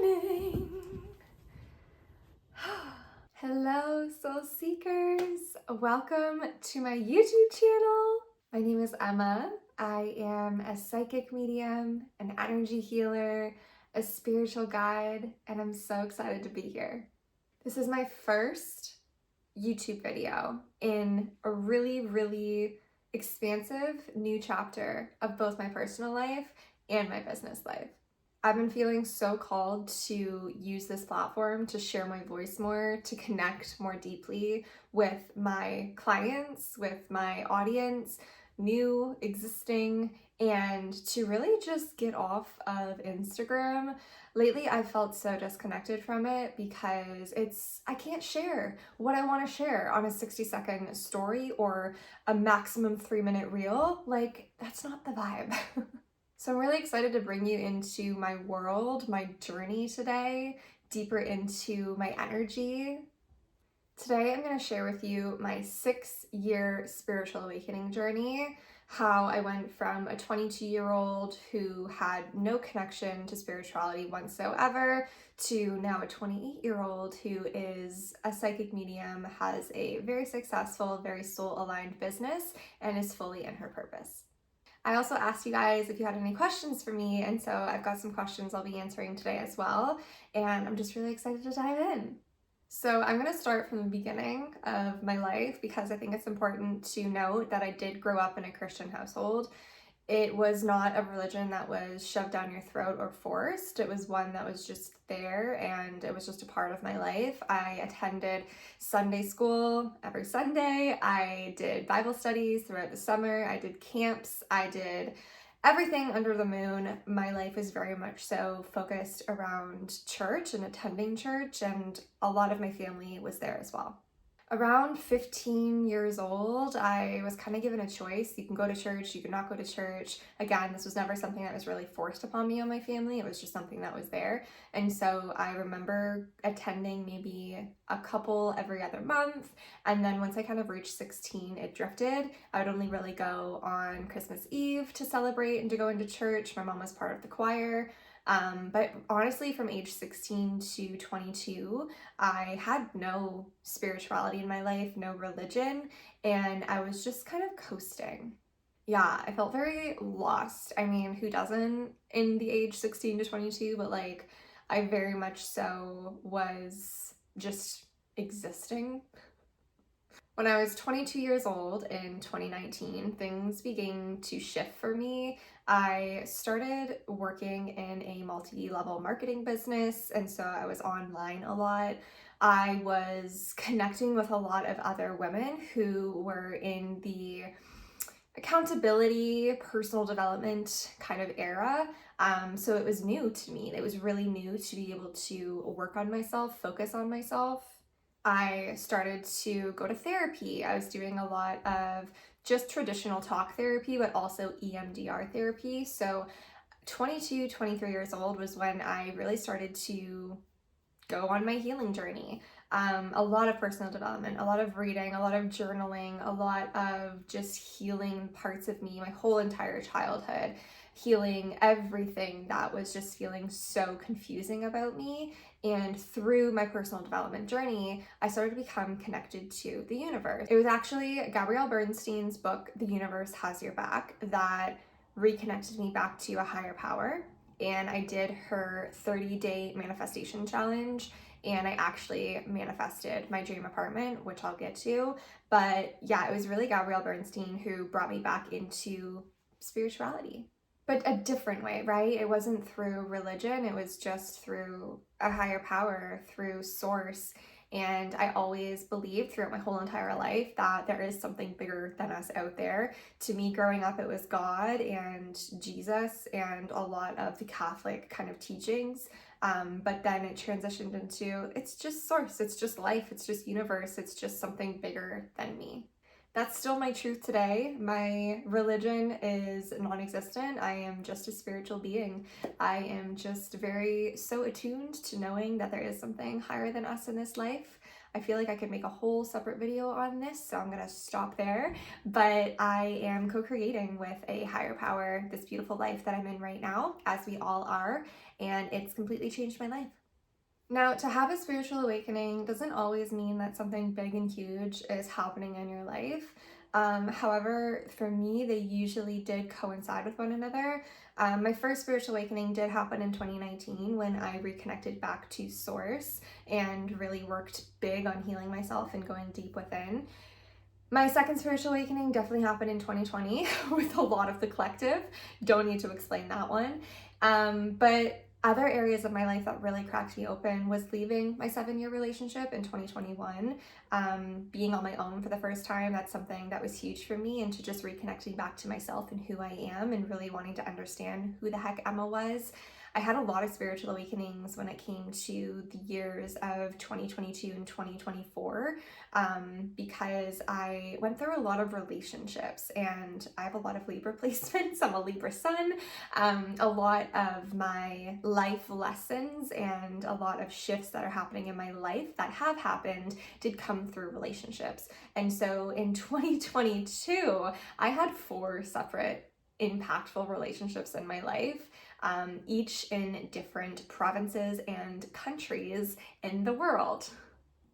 morning. Hello, soul seekers. Welcome to my YouTube channel. My name is Emma. I am a psychic medium, an energy healer, a spiritual guide, and I'm so excited to be here. This is my first YouTube video in a really expansive new chapter of both my personal life and my business life. I've been feeling so called to use this platform to share my voice more, to connect more deeply with my clients, with my audience, new, existing, and to really just get off of Instagram. Lately, I've felt so disconnected from it because I can't share what I want to share on a 60-second story or a maximum 3-minute reel. Like, that's not the vibe. So I'm really excited to bring you into my world, my journey today, deeper into my energy. Today I'm going to share with you my 6-year spiritual awakening journey, how I went from a 22-year-old who had no connection to spirituality whatsoever to now a 28-year-old who is a psychic medium, has a very successful, very soul-aligned business, and is fully in her purpose. I also asked you guys if you had any questions for me, and so I've got some questions I'll be answering today as well, and I'm just really excited to dive in. So I'm going to start from the beginning of my life because I think it's important to note that I did grow up in a Christian household. It was not a religion that was shoved down your throat or forced. It was one that was just there, and it was just a part of my life. I attended Sunday school every Sunday. I did Bible studies throughout the summer. I did camps. I did everything under the moon. My life is very much so focused around church and attending church, and a lot of my family was there as well. Around 15 years old, I was kind of given a choice. You can go to church, you can not go to church. Again, this was never something that was really forced upon me or my family. It was just something that was there. And so I remember attending maybe a couple every other month. And then once I kind of reached 16, it drifted. I would only really go on Christmas Eve to celebrate and to go into church. My mom was part of the choir. But honestly, from age 16 to 22, I had no spirituality in my life, no religion, and I was just kind of coasting. Yeah, I felt very lost. I mean, who doesn't in the age 16 to 22, but like, I very much so was just existing. When I was 22 years old in 2019, things began to shift for me. I started working in a multi-level marketing business, and so I was online a lot. I was connecting with a lot of other women who were in the accountability, personal development kind of era. So it was new to me. It was really new to be able to work on myself, focus on myself. I started to go to therapy. I was doing a lot of just traditional talk therapy, but also EMDR therapy. So 22, 23 years old was when I really started to go on my healing journey. A lot of personal development, a lot of reading, a lot of journaling, a lot of just healing parts of me, my whole entire childhood, healing everything that was just feeling so confusing about me. And through my personal development journey, I started to become connected to the universe. It was actually Gabrielle Bernstein's book, The Universe Has Your Back, that reconnected me back to a higher power. And I did her 30-day manifestation challenge, and I actually manifested my dream apartment, which I'll get to. But yeah, it was really Gabrielle Bernstein who brought me back into spirituality. But a different way, right? It wasn't through religion, it was just through a higher power, through source. And I always believed throughout my whole entire life that there is something bigger than us out there. To me, growing up, it was God and Jesus and a lot of the Catholic kind of teachings. But then it transitioned into, it's just source, it's just life, it's just universe, it's just something bigger than me. That's still my truth today. My religion is non-existent. I am just a spiritual being. I am just so attuned to knowing that there is something higher than us in this life. I feel like I could make a whole separate video on this, so I'm gonna stop there. But I am co-creating with a higher power this beautiful life that I'm in right now, as we all are, and it's completely changed my life. Now, to have a spiritual awakening doesn't always mean that something big and huge is happening in your life. However, for me, they usually did coincide with one another. My first spiritual awakening did happen in 2019 when I reconnected back to Source and really worked big on healing myself and going deep within. My second spiritual awakening definitely happened in 2020 with a lot of the collective. Don't need to explain that one. But other areas of my life that really cracked me open was leaving my 7-year relationship in 2021, being on my own for the first time. That's something that was huge for me, and to just reconnecting back to myself and who I am and really wanting to understand who the heck Emma was. I had a lot of spiritual awakenings when it came to the years of 2022 and 2024, because I went through a lot of relationships, and I have a lot of Libra placements. I'm a Libra sun. A lot of my life lessons and a lot of shifts that are happening in my life that have happened did come through relationships. And so in 2022, I had 4 separate impactful relationships in my life, each in different provinces and countries in the world.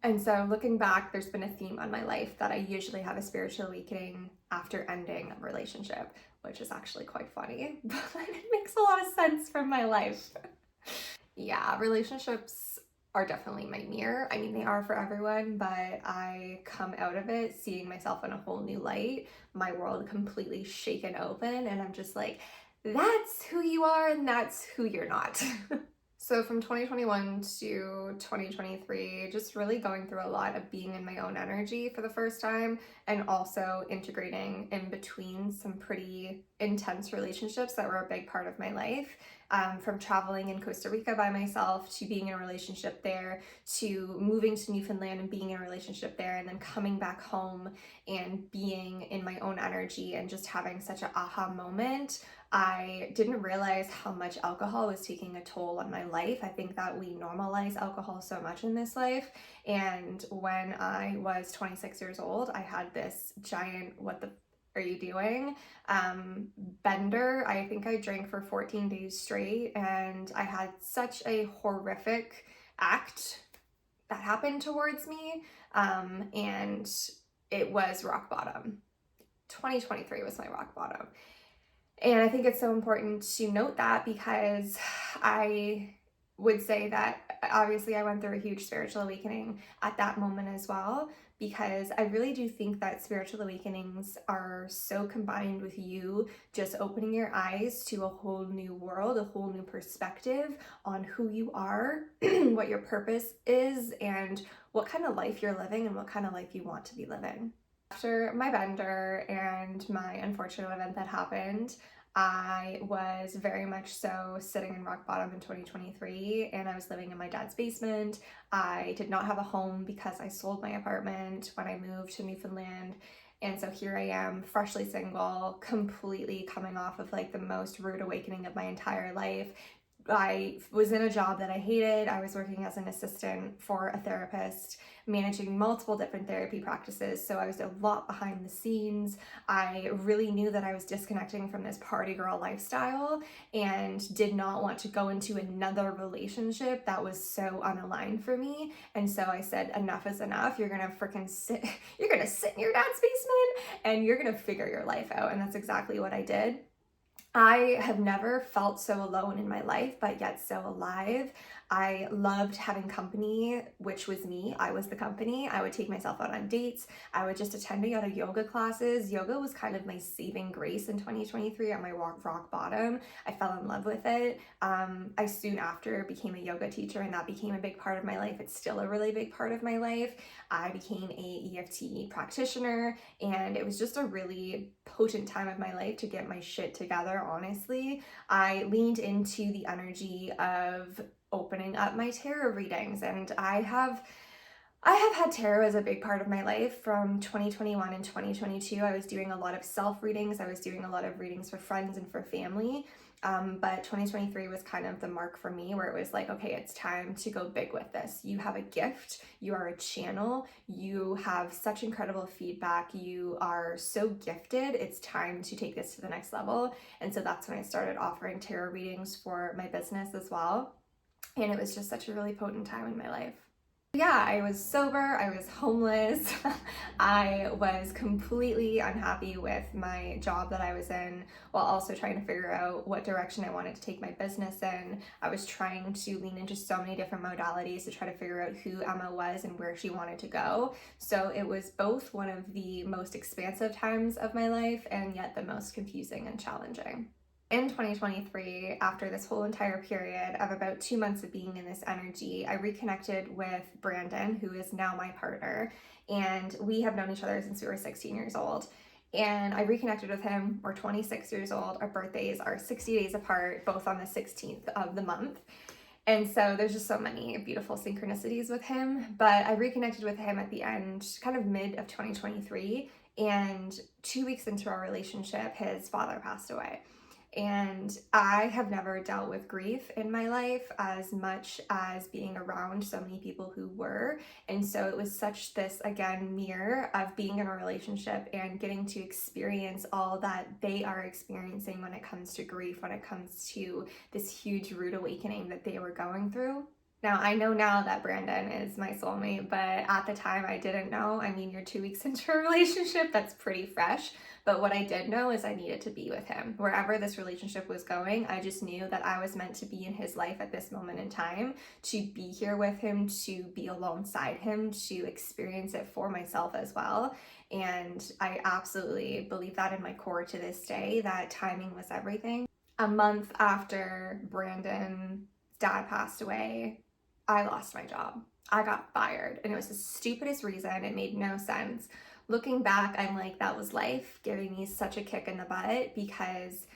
And so looking back, there's been a theme on my life that I usually have a spiritual awakening after ending a relationship, which is actually quite funny, but it makes a lot of sense from my life. Yeah, relationships are definitely my mirror. I mean, they are for everyone, but I come out of it seeing myself in a whole new light, my world completely shaken open, and I'm just like, that's who you are and that's who you're not. So from 2021 to 2023, just really going through a lot of being in my own energy for the first time, and also integrating in between some pretty intense relationships that were a big part of my life. From traveling in Costa Rica by myself, to being in a relationship there, to moving to Newfoundland and being in a relationship there, and then coming back home and being in my own energy and just having such an aha moment. I didn't realize how much alcohol was taking a toll on my life. I think that we normalize alcohol so much in this life. And when I was 26 years old, I had this giant, what the are you doing? Bender. I think I drank for 14 days straight, and I had such a horrific act that happened towards me. And it was rock bottom. 2023 was my rock bottom. And I think it's so important to note that, because I would say that obviously I went through a huge spiritual awakening at that moment as well, because I really do think that spiritual awakenings are so combined with you just opening your eyes to a whole new world, a whole new perspective on who you are, what your purpose is, and what kind of life you're living and what kind of life you want to be living. After my bender and my unfortunate event that happened, I was very much so sitting in rock bottom in 2023, and I was living in my dad's basement. I did not have a home because I sold my apartment when I moved to Newfoundland. And so here I am, freshly single, completely coming off of like the most rude awakening of my entire life. I was in a job that I hated. I was working as an assistant for a therapist, managing multiple different therapy practices. So I was a lot behind the scenes. I really knew that I was disconnecting from this party girl lifestyle and did not want to go into another relationship that was so unaligned for me. And so I said, enough is enough. You're gonna freaking sit, you're gonna sit in your dad's basement and you're gonna figure your life out. And that's exactly what I did. I have never felt so alone in my life, but yet so alive. I loved having company, which was me. I was the company. I would take myself out on dates. I would just attend a lot of yoga classes. Yoga was kind of my saving grace in 2023 at my rock bottom. I fell in love with it. I soon after became a yoga teacher, and that became a big part of my life. It's still a really big part of my life. I became a EFT practitioner, and it was just a really potent time of my life to get my shit together, honestly. I leaned into the energy of opening up my tarot readings, and I have I have had tarot as a big part of my life from 2021 and 2022. I was doing a lot of self readings. I was doing a lot of readings for friends and for family. But 2023 was kind of the mark for me where it was like, okay, it's time to go big with this. You have a gift, you are a channel, you have such incredible feedback, you are so gifted. It's time to take this to the next level. And so that's when I started offering tarot readings for my business as well. And it was just such a really potent time in my life. Yeah, I was sober, I was homeless, I was completely unhappy with my job that I was in, while also trying to figure out what direction I wanted to take my business in. I was trying to lean into so many different modalities to try to figure out who Emma was and where she wanted to go. So it was both one of the most expansive times of my life and yet the most confusing and challenging. In 2023, after this whole entire period of about 2 months of being in this energy, I reconnected with Brandon, who is now my partner, and we have known each other since we were 16 years old. And I reconnected with him. We're 26 years old. Our birthdays are 60 days apart, both on the 16th of the month. And so there's just so many beautiful synchronicities with him. But I reconnected with him at the end, kind of mid of 2023. And 2 weeks into our relationship, his father passed away. And I have never dealt with grief in my life as much as being around so many people who were. And so it was such this, again, mirror of being in a relationship and getting to experience all that they are experiencing when it comes to grief, when it comes to this huge rude awakening that they were going through. Now, I know now that Brandon is my soulmate, but at the time I didn't know. I mean, you're 2 weeks into a relationship, that's pretty fresh. But what I did know is I needed to be with him. Wherever this relationship was going, I just knew that I was meant to be in his life at this moment in time, to be here with him, to be alongside him, to experience it for myself as well. And I absolutely believe that in my core to this day, that timing was everything. A month after Brandon's dad passed away, I lost my job. I got fired, and it was the stupidest reason. It made no sense. Looking back, I'm like, that was life giving me such a kick in the butt, because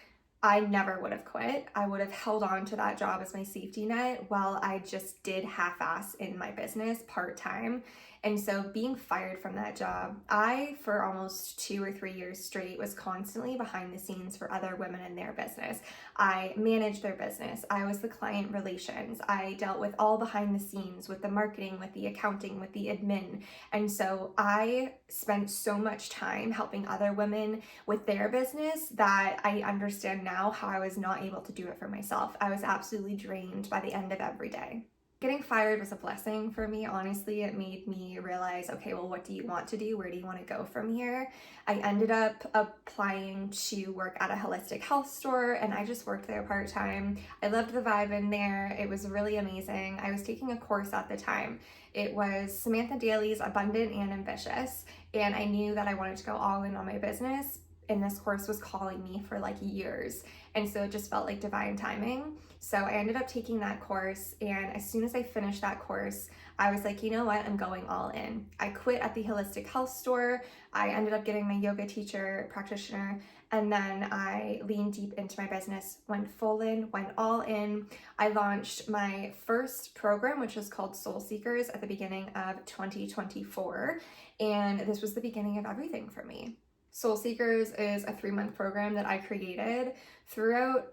I never would have quit. I would have held on to that job as my safety net while I just did half-ass in my business part-time. And so being fired from that job, I, for almost 2 or 3 years straight, was constantly behind the scenes for other women in their business. I managed their business. I was the client relations. I dealt with all behind the scenes, with the marketing, with the accounting, with the admin. And so I spent so much time helping other women with their business that I understand now how I was not able to do it for myself. I was absolutely drained by the end of every day. Getting fired was a blessing for me, honestly. It made me realize, okay, well, what do you want to do? Where do you want to go from here? I ended up applying to work at a holistic health store, and I just worked there part-time. I loved the vibe in there. It was really amazing. I was taking a course at the time. It was Samantha Daly's Abundant and Ambitious, and I knew that I wanted to go all in on my business, and this course was calling me for like years. And so it just felt like divine timing. So I ended up taking that course, and as soon as I finished that course, I was like, you know what, I'm going all in. I quit at the holistic health store. I ended up getting my yoga teacher, practitioner, and then I leaned deep into my business, went full in, went all in. I launched my first program, which is called Soul Seekers, at the beginning of 2024. And this was the beginning of everything for me. Soul Seekers is a 3-month program that I created throughout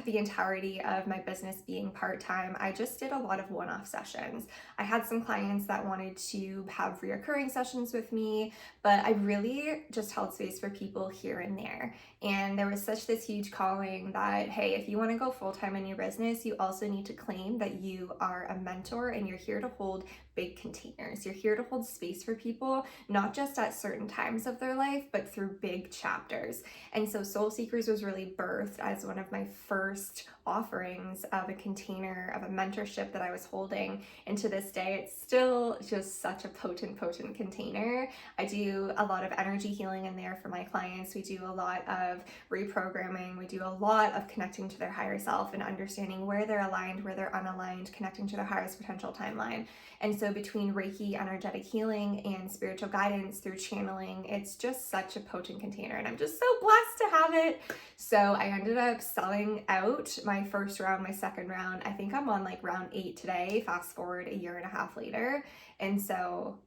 the entirety of my business being part-time. I just did a lot of one-off sessions. I had some clients that wanted to have reoccurring sessions with me, but I really just held space for people here and there. And there was such this huge calling that, hey, if you want to go full-time in your business, you also need to claim that you are a mentor and you're here to hold big containers. You're here to hold space for people, not just at certain times of their life, but through big chapters. And so Soul Seekers was really birthed as one of my first offerings of a container of a mentorship that I was holding. And to this day, it's still just such a potent container. I do a lot of energy healing in there for my clients. We do a lot of reprogramming. We do a lot of connecting to their higher self and understanding where they're aligned, where they're unaligned, connecting to their highest potential timeline. And so also between Reiki, energetic healing, and spiritual guidance through channeling, it's just such a potent container, and I'm just so blessed to have it. So I ended up selling out my first round, my second round. I think I'm on like round 8 today, fast forward a year and a half later. And so,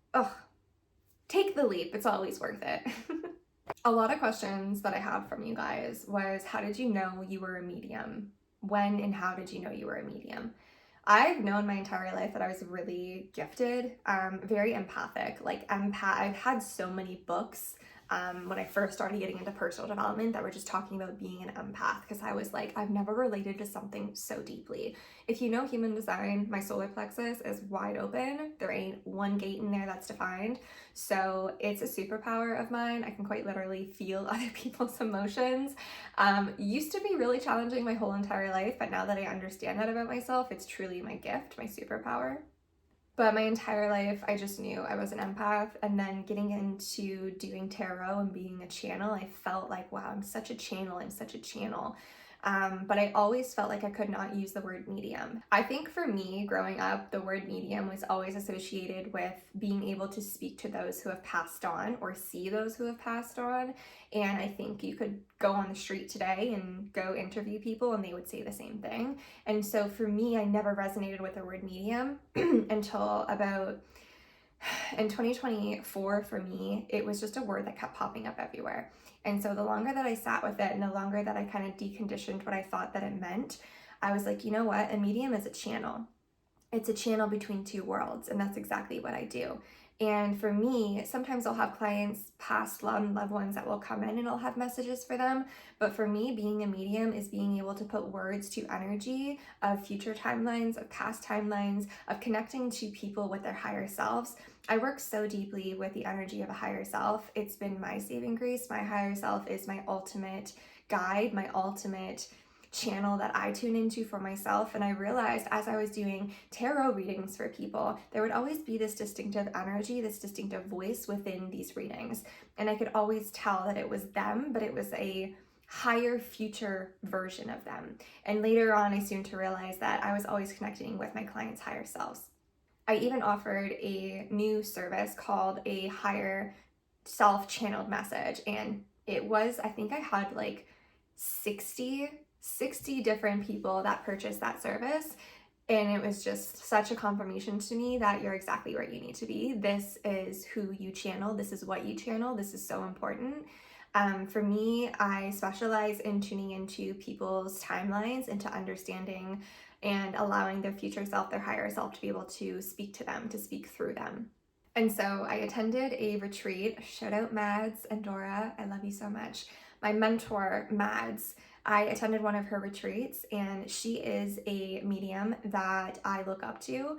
take the leap. It's always worth it. A lot of questions that I had from you guys was, how did you know you were a medium? When and how did you know you were a medium? I've known my entire life that I was really gifted, very empathic, I've had so many books when I first started getting into personal development that were just talking about being an empath, because I was like, I've never related to something so deeply. If you know human design, my solar plexus is wide open. There ain't one gate in there that's defined. So it's a superpower of mine. I can quite literally feel other people's emotions. Used to be really challenging my whole entire life, but now that I understand that about myself, it's truly my gift, my superpower. But my entire life, I just knew I was an empath. And then getting into doing tarot and being a channel, I felt like, wow, I'm such a channel. But I always felt like I could not use the word medium. I think for me, growing up, the word medium was always associated with being able to speak to those who have passed on or see those who have passed on. And I think you could go on the street today and go interview people and they would say the same thing. And so for me, I never resonated with the word medium until about in 2024, for me, it was just a word that kept popping up everywhere. And so the longer that I sat with it and the longer that I kind of deconditioned what I thought that it meant, I was like, you know what? A medium is a channel. It's a channel between two worlds, and that's exactly what I do. And for me, sometimes I'll have clients, past loved ones that will come in and I'll have messages for them. But for me, being a medium is being able to put words to energy of future timelines, of past timelines, of connecting to people with their higher selves. I work so deeply with the energy of a higher self. It's been my saving grace. My higher self is my ultimate guide, my ultimate channel that I tune into for myself. And I realized as I was doing tarot readings for people, there would always be this distinctive energy, this distinctive voice within these readings. And I could always tell that it was them, but it was a higher future version of them. And later on, I soon to realize that I was always connecting with my clients' higher selves. I even offered a new service called a higher self channeled message. And it was, I think I had like 60 different people that purchased that service. And it was just such a confirmation to me that you're exactly where you need to be. This is who you channel. This is what you channel. This is so important. For me, I specialize in tuning into people's timelines, into understanding and allowing their future self, their higher self, to be able to speak to them, to speak through them. And so I attended a retreat. Shout out Mads and Dora. I love you so much. My mentor, Mads, I attended one of her retreats, and she is a medium that I look up to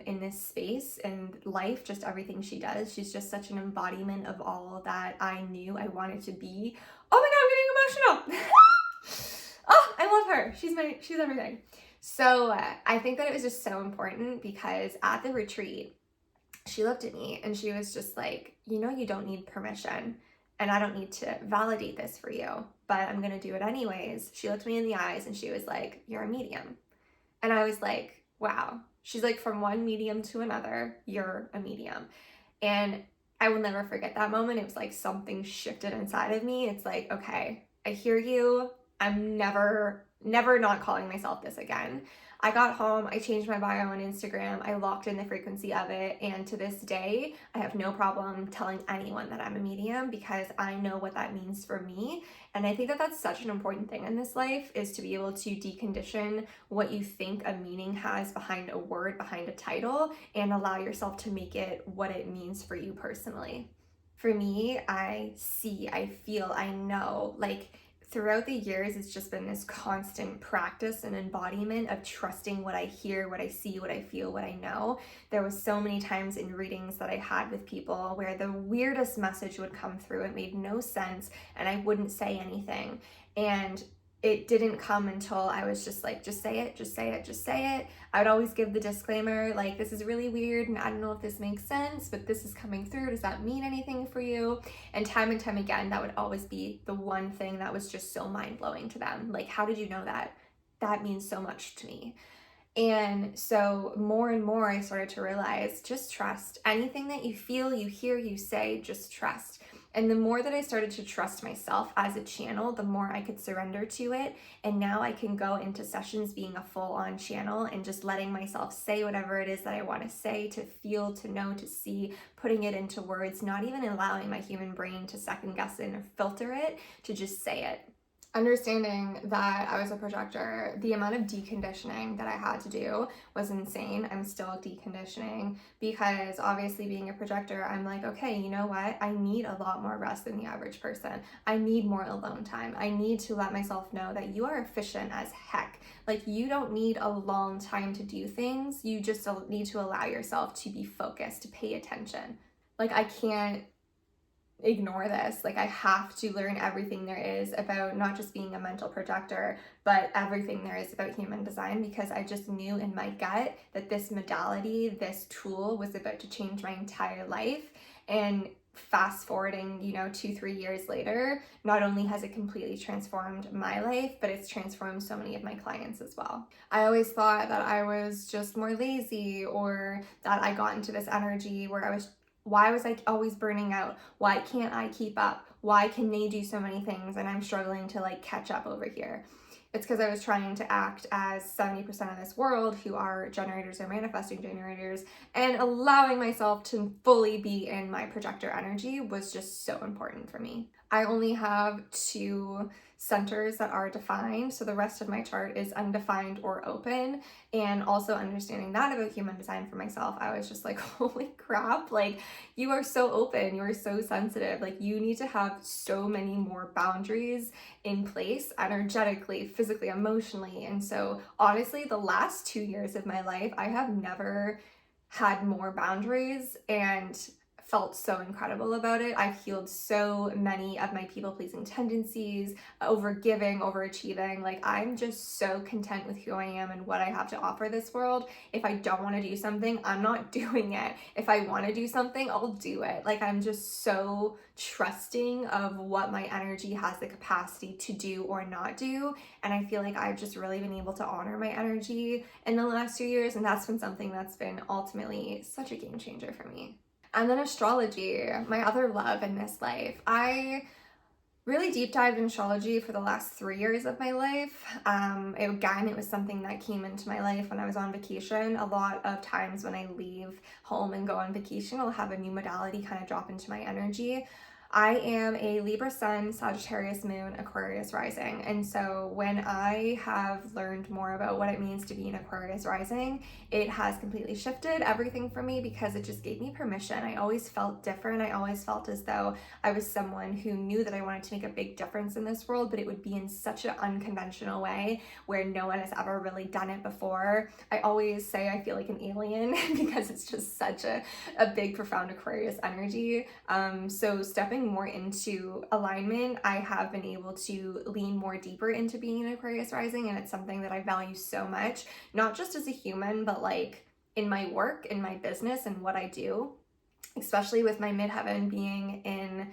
in this space and life, just everything she does. She's just such an embodiment of all that I knew I wanted to be. Oh my God, I'm getting emotional. Oh, I love her. She's everything. So I think that it was just so important because at the retreat, she looked at me and she was just like, you know, you don't need permission. And I don't need to validate this for you, but I'm going to do it anyways. She looked me in the eyes and she was like, you're a medium. And I was like, wow. She's like, from one medium to another, you're a medium. And I will never forget that moment. It was like something shifted inside of me. It's like, okay, I hear you. I'm never not calling myself this again. I got home, I changed my bio on Instagram, I locked in the frequency of it, and to this day, I have no problem telling anyone that I'm a medium because I know what that means for me. And I think that that's such an important thing in this life, is to be able to decondition what you think a meaning has behind a word, behind a title, and allow yourself to make it what it means for you personally. For me, I see, I feel, I know, like, throughout the years, it's just been this constant practice and embodiment of trusting what I hear, what I see, what I feel, what I know. There was so many times in readings that I had with people where the weirdest message would come through. It made no sense and I wouldn't say anything. And it didn't come until I was just like, just say it, just say it, just say it. I would always give the disclaimer, like, this is really weird and I don't know if this makes sense, but this is coming through. Does that mean anything for you? And time again, that would always be the one thing that was just so mind-blowing to them. Like, how did you know that? That means so much to me. And so more and more I started to realize, just trust. Anything that you feel, you hear, you say, just trust. And the more that I started to trust myself as a channel, the more I could surrender to it. And now I can go into sessions being a full-on channel and just letting myself say whatever it is that I want to say, to feel, to know, to see, putting it into words, not even allowing my human brain to second guess it or filter it, to just say it. Understanding that I was a projector, the amount of deconditioning that I had to do was insane. I'm still deconditioning because obviously being a projector, I'm like, okay, you know what? I need a lot more rest than the average person. I need more alone time. I need to let myself know that you are efficient as heck. Like, you don't need a long time to do things. You just need to allow yourself to be focused, to pay attention. Like, I can't ignore this. Like, I have to learn everything there is about not just being a mental projector, but everything there is about human design, because I just knew in my gut that this modality, this tool, was about to change my entire life. And fast forwarding, 2-3 years later, not only has it completely transformed my life, but it's transformed so many of my clients as well. I always thought that I was just more lazy, or that I got into this energy where why was I always burning out? Why can't I keep up? Why can they do so many things and I'm struggling to like catch up over here? It's because I was trying to act as 70% of this world who are generators or manifesting generators, and allowing myself to fully be in my projector energy was just so important for me. I only have 2 centers that are defined, so the rest of my chart is undefined or open. And also understanding that about human design for myself, I was just like, holy crap, like, you are so open, you are so sensitive, like, you need to have so many more boundaries in place, energetically, physically, emotionally. And so honestly, the last 2 years of my life, I have never had more boundaries and felt so incredible about it. I've healed so many of my people-pleasing tendencies, over-giving, overachieving. Like, I'm just so content with who I am and what I have to offer this world. If I don't want to do something, I'm not doing it. If I want to do something, I'll do it. Like, I'm just so trusting of what my energy has the capacity to do or not do. And I feel like I've just really been able to honor my energy in the last 2 years. And that's been something that's been ultimately such a game changer for me. And then astrology, my other love in this life. I really deep dived in astrology for the last 3 years of my life. It was something that came into my life when I was on vacation. A lot of times when I leave home and go on vacation, I'll have a new modality kind of drop into my energy. I am a Libra Sun, Sagittarius Moon, Aquarius Rising. And so when I have learned more about what it means to be an Aquarius Rising, it has completely shifted everything for me, because it just gave me permission. I always felt different. I always felt as though I was someone who knew that I wanted to make a big difference in this world, but it would be in such an unconventional way where no one has ever really done it before. I always say I feel like an alien because it's just such a big, profound Aquarius energy. So stepping more into alignment, I have been able to lean more deeper into being an Aquarius rising, and it's something that I value so much, not just as a human, but like in my work, in my business, and what I do, especially with my midheaven being in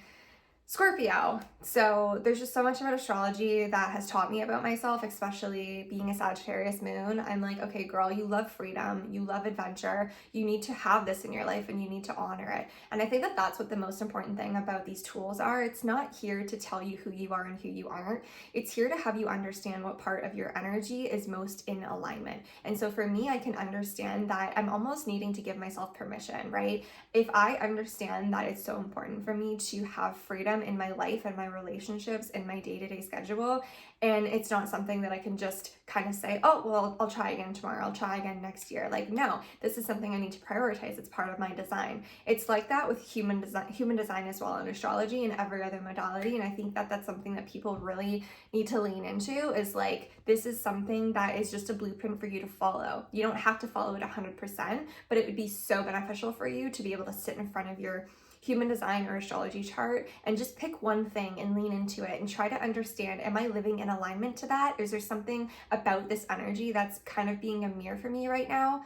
Scorpio. So there's just so much about astrology that has taught me about myself, especially being a Sagittarius moon. I'm like, okay, girl, you love freedom, you love adventure, you need to have this in your life and you need to honor it. And I think that that's what the most important thing about these tools are. It's not here to tell you who you are and who you aren't. It's here to have you understand what part of your energy is most in alignment. And so for me, I can understand that I'm almost needing to give myself permission, right? If I understand that it's so important for me to have freedom in my life and my relationships and my day-to-day schedule, and it's not something that I can just kind of say, oh, well, I'll try again tomorrow, I'll try again next year. Like, no, this is something I need to prioritize. It's part of my design. It's like that with human design as well, and astrology and every other modality. And I think that that's something that people really need to lean into, is like, this is something that is just a blueprint for you to follow. You don't have to follow it 100%, but it would be so beneficial for you to be able to sit in front of your human design or astrology chart and just pick one thing and lean into it and try to understand, am I living in alignment to that? Is there something about this energy that's kind of being a mirror for me right now?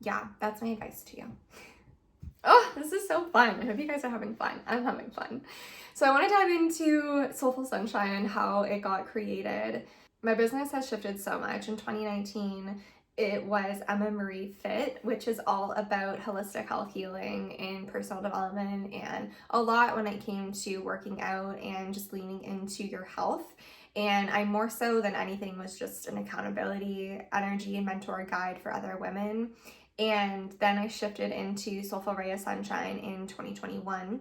Yeah, that's my advice to you. Oh, this is so fun. I hope you guys are having fun. I'm having fun. So I want to dive into Soulful Sunshine and how it got created. My business has shifted so much. In 2019, it was Emma Marie Fit, which is all about holistic health healing and personal development, and a lot when it came to working out and just leaning into your health. And I more so than anything was just an accountability, energy, and mentor guide for other women. And then I shifted into Soulful Ray of Sunshine in 2021.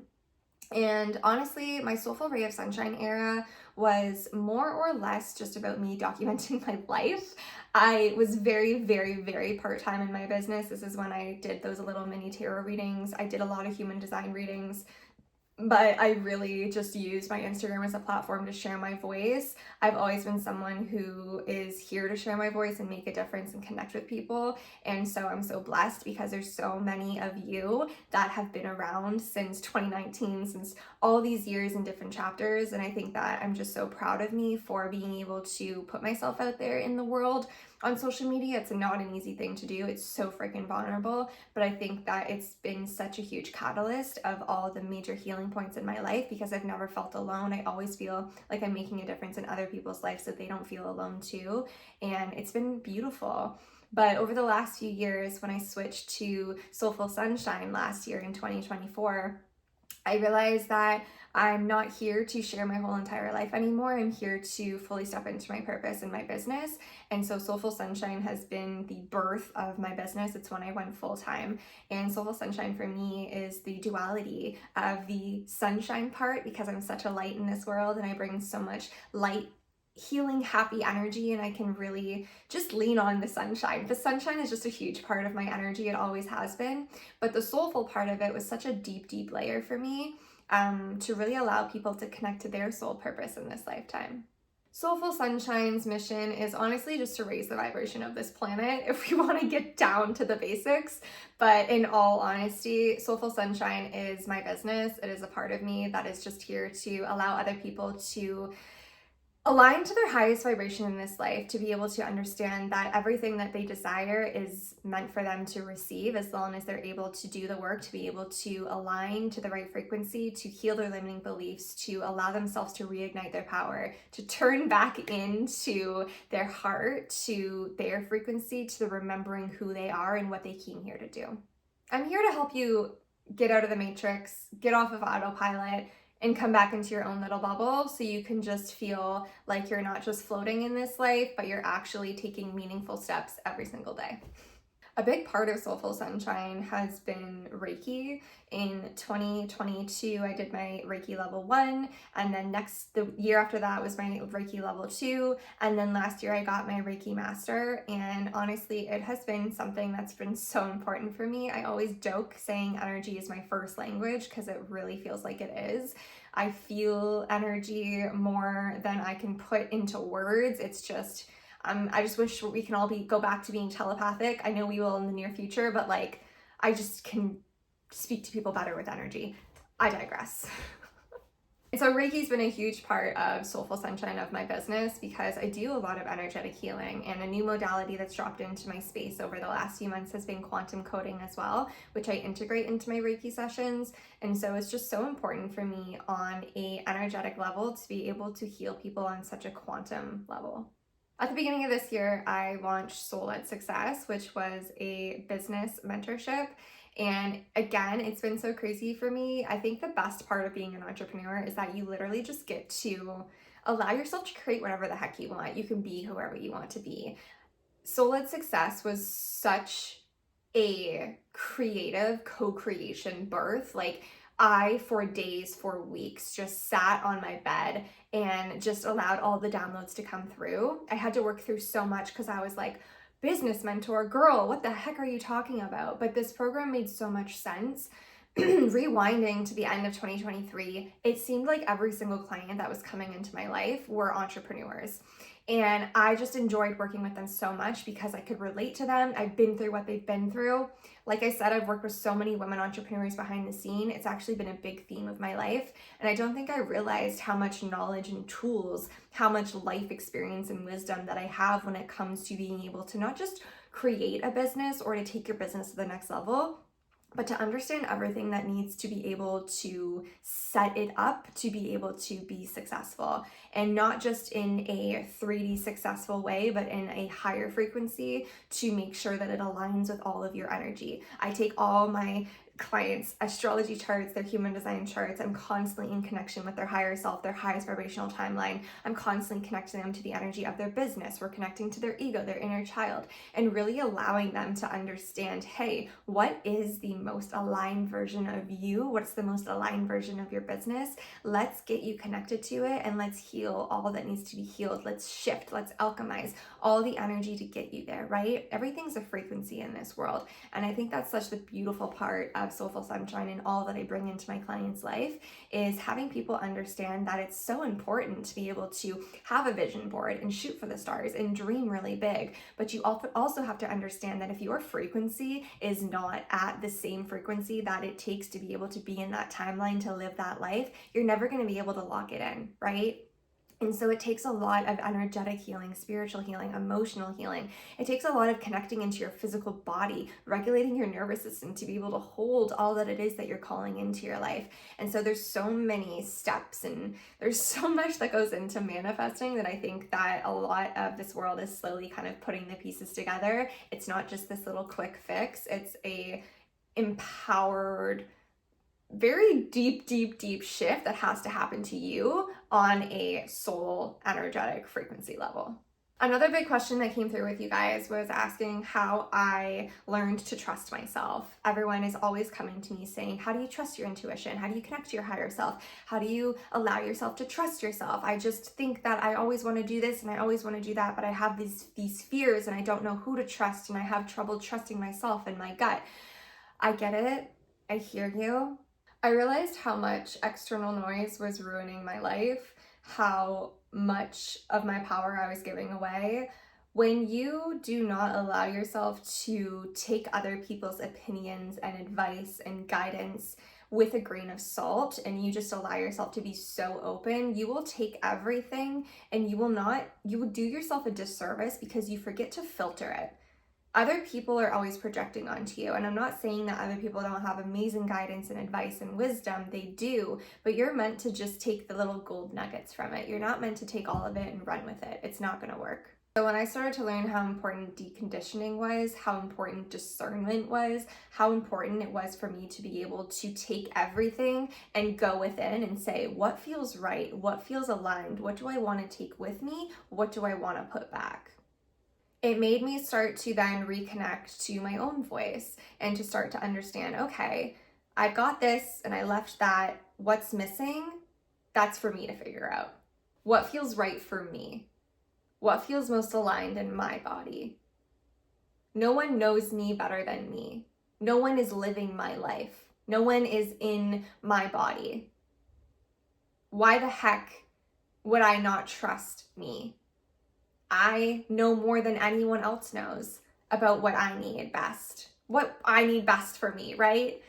And honestly, my Soulful Ray of Sunshine era was more or less just about me documenting my life. I was very, very, very part-time in my business. This is when I did those little mini tarot readings. I did a lot of human design readings, but I really just used my Instagram as a platform to share my voice. I've always been someone who is here to share my voice and make a difference and connect with people. And so I'm so blessed because there's so many of you that have been around since 2019, since all these years in different chapters. And I think that I'm just so proud of me for being able to put myself out there in the world. On social media, it's not an easy thing to do. It's so freaking vulnerable, but I think that it's been such a huge catalyst of all the major healing points in my life because I've never felt alone. I always feel like I'm making a difference in other people's lives so they don't feel alone too, and it's been beautiful. But over the last few years, when I switched to Soulful Sunshine last year in 2024, I realized that I'm not here to share my whole entire life anymore. I'm here to fully step into my purpose and my business. And so Soulful Sunshine has been the birth of my business. It's when I went full time. And Soulful Sunshine for me is the duality of the sunshine part, because I'm such a light in this world and I bring so much light, healing, happy energy, and I can really just lean on the sunshine. The sunshine is just a huge part of my energy. It always has been. But the soulful part of it was such a deep, deep layer for me to really allow people to connect to their soul purpose in this lifetime. Soulful Sunshine's mission is honestly just to raise the vibration of this planet if we want to get down to the basics. But in all honesty, Soulful Sunshine is my business. It is a part of me that is just here to allow other people to align to their highest vibration in this life, to be able to understand that everything that they desire is meant for them to receive, as long as they're able to do the work, to be able to align to the right frequency, to heal their limiting beliefs, to allow themselves to reignite their power, to turn back into their heart, to their frequency, to remembering who they are and what they came here to do. I'm here to help you get out of the matrix, get off of autopilot, and come back into your own little bubble so you can just feel like you're not just floating in this life, but you're actually taking meaningful steps every single day. A big part of Soulful Sunshine has been Reiki. In 2022, I did my Reiki level 1, and then the year after that was my Reiki level 2, and then last year I got my Reiki master, and honestly, it has been something that's been so important for me. I always joke saying energy is my first language because it really feels like it is. I feel energy more than I can put into words. It's just I just wish we can all go back to being telepathic. I know we will in the near future, but like, I just can speak to people better with energy. I digress. So Reiki's been a huge part of Soulful Sunshine of my business because I do a lot of energetic healing, and a new modality that's dropped into my space over the last few months has been quantum coding as well, which I integrate into my Reiki sessions. And so it's just so important for me on an energetic level to be able to heal people on such a quantum level. At the beginning of this year, I launched Soul-Led Success, which was a business mentorship. And again, it's been so crazy for me. I think the best part of being an entrepreneur is that you literally just get to allow yourself to create whatever the heck you want. You can be whoever you want to be. Soul-Led Success was such a creative co-creation birth. Like, I, for days, for weeks, just sat on my bed and just allowed all the downloads to come through. I had to work through so much because I was like, business mentor, girl, what the heck are you talking about? But this program made so much sense. Rewinding to the end of 2023, it seemed like every single client that was coming into my life were entrepreneurs. And I just enjoyed working with them so much because I could relate to them. I've been through what they've been through. Like I said, I've worked with so many women entrepreneurs behind the scene. It's actually been a big theme of my life. And I don't think I realized how much knowledge and tools, how much life experience and wisdom that I have when it comes to being able to not just create a business or to take your business to the next level, but to understand everything that needs to be able to set it up to be able to be successful, and not just in a 3D successful way, but in a higher frequency to make sure that it aligns with all of your energy. I take all my clients' astrology charts, their human design charts. I'm constantly in connection with their higher self, their highest vibrational timeline. I'm constantly connecting them to the energy of their business. We're connecting to their ego, their inner child, and really allowing them to understand, hey, what is the most aligned version of you? What's the most aligned version of your business? Let's get you connected to it, and let's heal all that needs to be healed. Let's shift, let's alchemize all the energy to get you there, right? Everything's a frequency in this world. And I think that's such the beautiful part of Soulful Sunshine and all that I bring into my clients' life, is having people understand that it's so important to be able to have a vision board and shoot for the stars and dream really big. But you also have to understand that if your frequency is not at the same frequency that it takes to be able to be in that timeline to live that life, you're never going to be able to lock it in, right? And so it takes a lot of energetic healing, spiritual healing, emotional healing. It takes a lot of connecting into your physical body, regulating your nervous system to be able to hold all that it is that you're calling into your life. And so there's so many steps, and there's so much that goes into manifesting, that I think that a lot of this world is slowly kind of putting the pieces together. It's not just this little quick fix. It's a empowered, very deep shift that has to happen to you on a soul energetic frequency level. Another big question that came through with you guys was asking how I learned to trust myself. Everyone is always coming to me saying, how do you trust your intuition? How do you connect to your higher self? How do you allow yourself to trust yourself? I just think that I always want to do this and I always want to do that, but I have these fears and I don't know who to trust, and I have trouble trusting myself and my gut. I get it. I hear you. I realized how much external noise was ruining my life, how much of my power I was giving away. When you do not allow yourself to take other people's opinions and advice and guidance with a grain of salt, and you just allow yourself to be so open, you will take everything and you will do yourself a disservice because you forget to filter it. Other people are always projecting onto you, and I'm not saying that other people don't have amazing guidance and advice and wisdom. They do, but you're meant to just take the little gold nuggets from it. You're not meant to take all of it and run with it. It's not going to work. So when I started to learn how important deconditioning was, how important discernment was, how important it was for me to be able to take everything and go within and say, what feels right? What feels aligned? What do I want to take with me? What do I want to put back? It made me start to then reconnect to my own voice and to start to understand, okay, I got this and I left that. What's missing? That's for me to figure out. What feels right for me? What feels most aligned in my body? No one knows me better than me. No one is living my life. No one is in my body. Why the heck would I not trust me? I know more than anyone else knows about what I need best for me, right?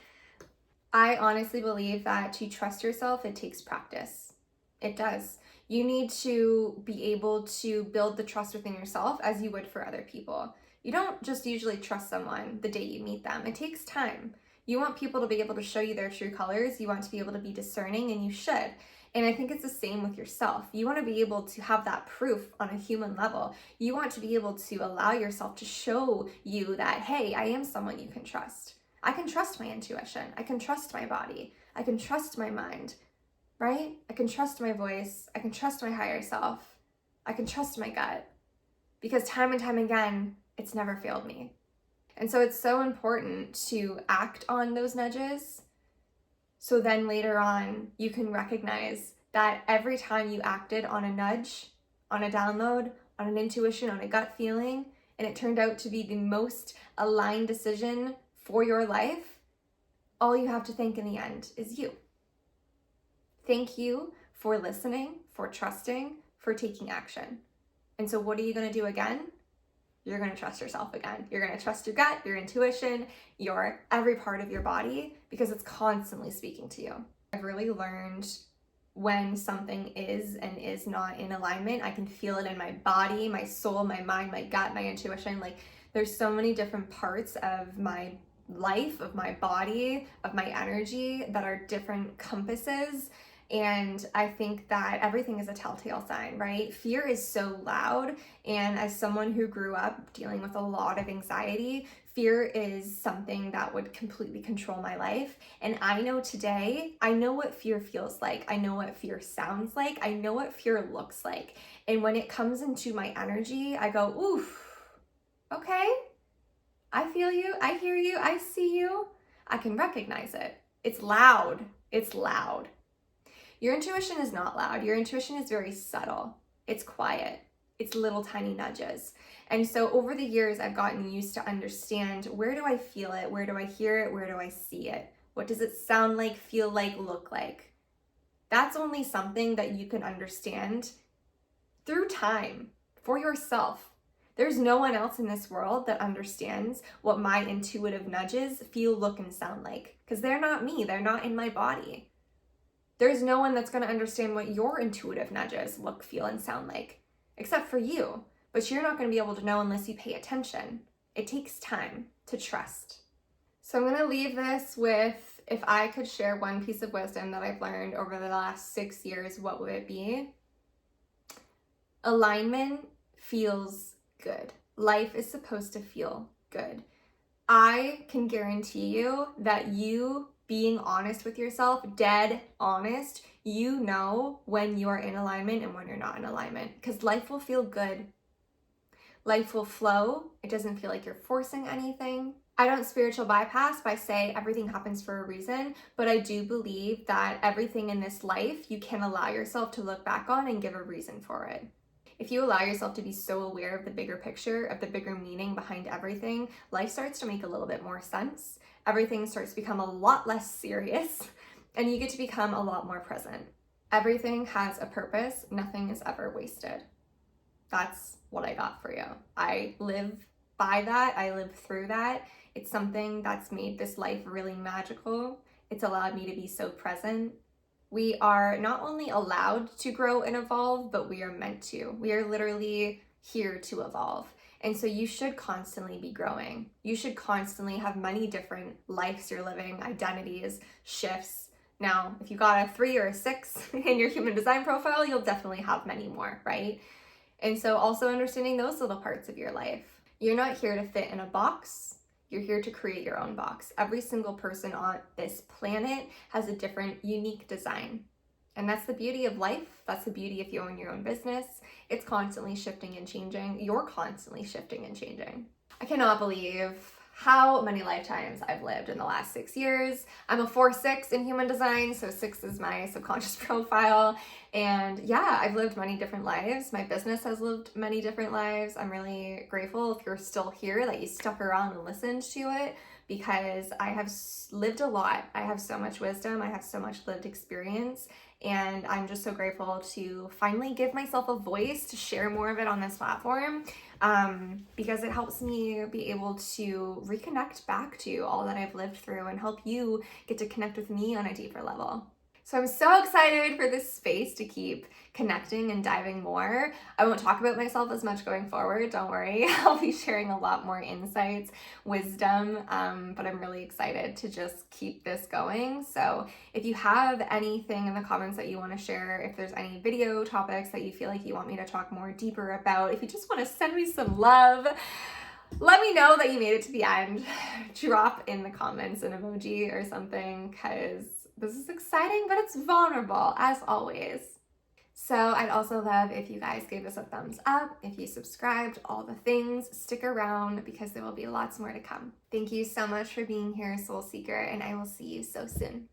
I honestly believe that to trust yourself, it takes practice. It does. You need to be able to build the trust within yourself as you would for other people. You don't just usually trust someone the day you meet them. It takes time. You want people to be able to show you their true colors. You want to be able to be discerning, and you should. And I think it's the same with yourself. You want to be able to have that proof on a human level. You want to be able to allow yourself to show you that, hey, I am someone you can trust. I can trust my intuition. I can trust my body. I can trust my mind, right? I can trust my voice. I can trust my higher self. I can trust my gut. Because time and time again, it's never failed me. And so it's so important to act on those nudges. So then later on, you can recognize that every time you acted on a nudge, on a download, on an intuition, on a gut feeling, and it turned out to be the most aligned decision for your life, all you have to thank in the end is you. Thank you for listening, for trusting, for taking action. And so what are you going to do again? You're going to trust yourself again. You're going to trust your gut, your intuition, your every part of your body, because it's constantly speaking to you. I've really learned when something is and is not in alignment. I can feel it in my body, my soul, my mind, my gut, my intuition. Like, there's so many different parts of my life, of my body, of my energy that are different compasses. And I think that everything is a telltale sign, right? Fear is so loud. And as someone who grew up dealing with a lot of anxiety, fear is something that would completely control my life. And I know today, I know what fear feels like. I know what fear sounds like. I know what fear looks like. And when it comes into my energy, I go, oof, okay, I feel you, I hear you, I see you. I can recognize it. It's loud. It's loud. Your intuition is not loud. Your intuition is very subtle. It's quiet. It's little tiny nudges. And so over the years, I've gotten used to understand, where do I feel it? Where do I hear it? Where do I see it? What does it sound like, feel like, look like? That's only something that you can understand through time for yourself. There's no one else in this world that understands what my intuitive nudges feel, look, and sound like, because they're not me. They're not in my body. There's no one that's going to understand what your intuitive nudges look, feel, and sound like, except for you. But you're not going to be able to know unless you pay attention. It takes time to trust. So I'm going to leave this with, if I could share one piece of wisdom that I've learned over the last 6 years, what would it be? Alignment feels good. Life is supposed to feel good. I can guarantee you that you being honest with yourself, dead honest, you know when you are in alignment and when you're not in alignment, because life will feel good. Life will flow. It doesn't feel like you're forcing anything. I don't spiritual bypass by saying everything happens for a reason, but I do believe that everything in this life you can allow yourself to look back on and give a reason for it. If you allow yourself to be so aware of the bigger picture, of the bigger meaning behind everything, life starts to make a little bit more sense. Everything starts to become a lot less serious, and you get to become a lot more present. Everything has a purpose. Nothing is ever wasted. That's what I got for you. I live by that. I live through that. It's something that's made this life really magical. It's allowed me to be so present. We are not only allowed to grow and evolve, but we are meant to. We are literally here to evolve. And so you should constantly be growing. You should constantly have many different lives you're living, identities, shifts. Now, if you got a 3 or a 6 in your human design profile, you'll definitely have many more, right? And so also understanding those little parts of your life. You're not here to fit in a box. You're here to create your own box. Every single person on this planet has a different, unique design. And that's the beauty of life. That's the beauty if you own your own business. It's constantly shifting and changing. You're constantly shifting and changing. I cannot believe how many lifetimes I've lived in the last 6 years. I'm a 4-6 in human design, so 6 is my subconscious profile. And yeah, I've lived many different lives. My business has lived many different lives. I'm really grateful if you're still here that you stuck around and listened to it, because I have lived a lot. I have so much wisdom. I have so much lived experience. And I'm just so grateful to finally give myself a voice to share more of it on this platform, because it helps me be able to reconnect back to all that I've lived through and help you get to connect with me on a deeper level. So I'm so excited for this space to keep connecting and diving more. I won't talk about myself as much going forward, don't worry. I'll be sharing a lot more insights, wisdom, but I'm really excited to just keep this going. So if you have anything in the comments that you want to share, if there's any video topics that you feel like you want me to talk more deeper about, if you just want to send me some love, let me know that you made it to the end. Drop in the comments an emoji or something, because this is exciting, but it's vulnerable, as always. So I'd also love if you guys gave this a thumbs up, if you subscribed, all the things. Stick around because there will be lots more to come. Thank you so much for being here, Soul Seeker, and I will see you so soon.